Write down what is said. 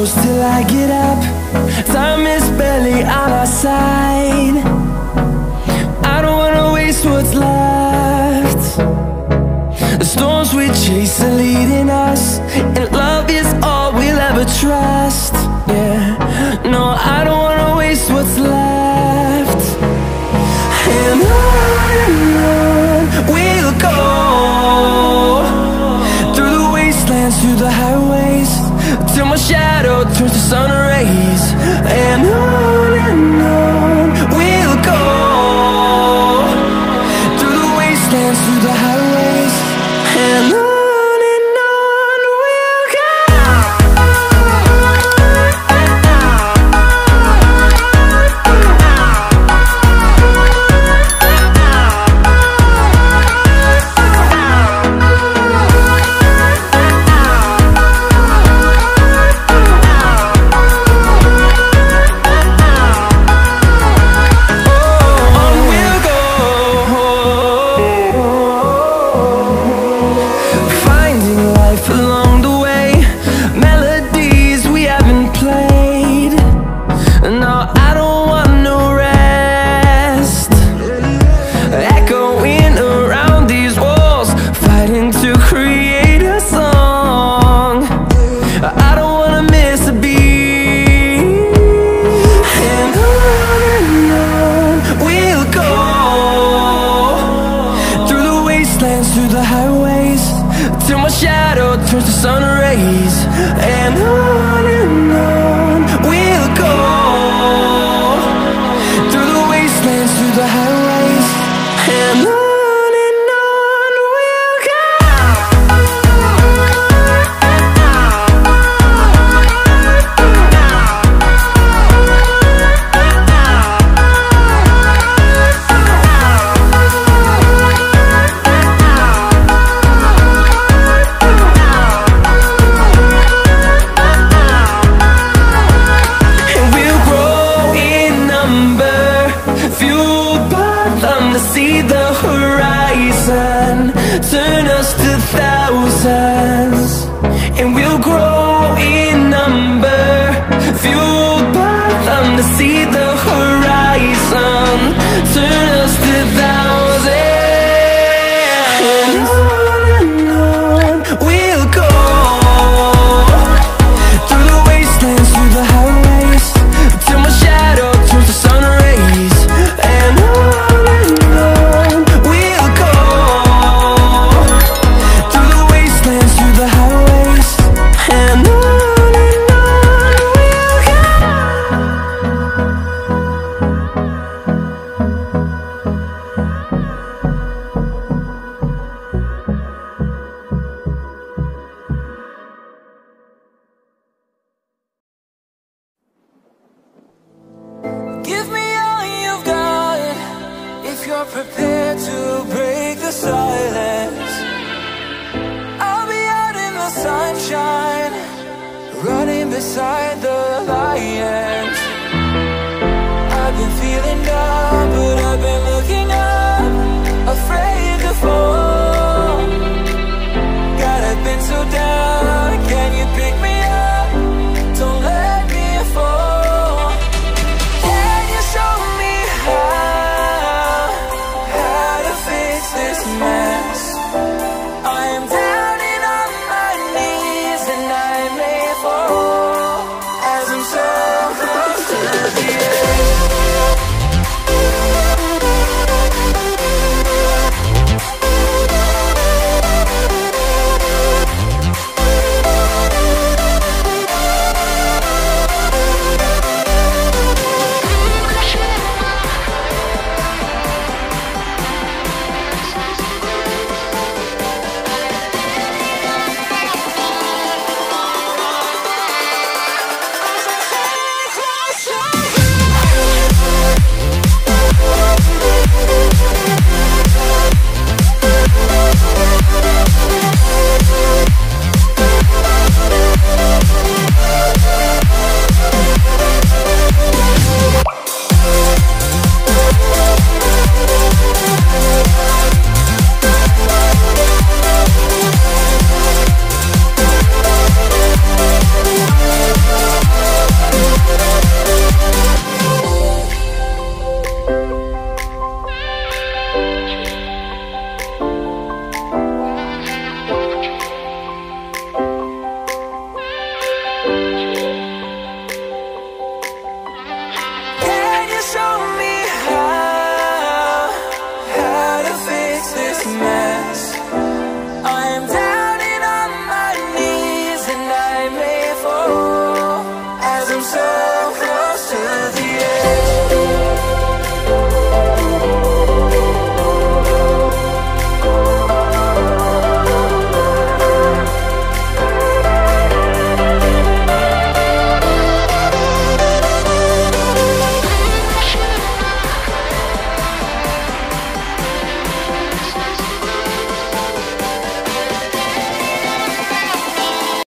close till I get up. Time is barely on our side. I don't wanna waste what's left. The storms we chase are leading us, and love is all we'll ever trust. Yeah, no, I don't wanna waste what's left. And on we'll go, through the wastelands, through the highways, till my shadow turns to sun rays. And on we'll go, through the wastelands, through the highways, and on. Through the highways, till my shadow turns to sun rays. And on we'll go, through the wastelands, through the highways, and on. See the horizon, turn us to thousands, and we'll grow in number, fueled by them to see the horizon, turn us to thousands. And on we'll go, through the wastelands, through the highways, till my shadow turns to sun rays. And prepared to break the silence, I'll be out in the sunshine, running beside the lions.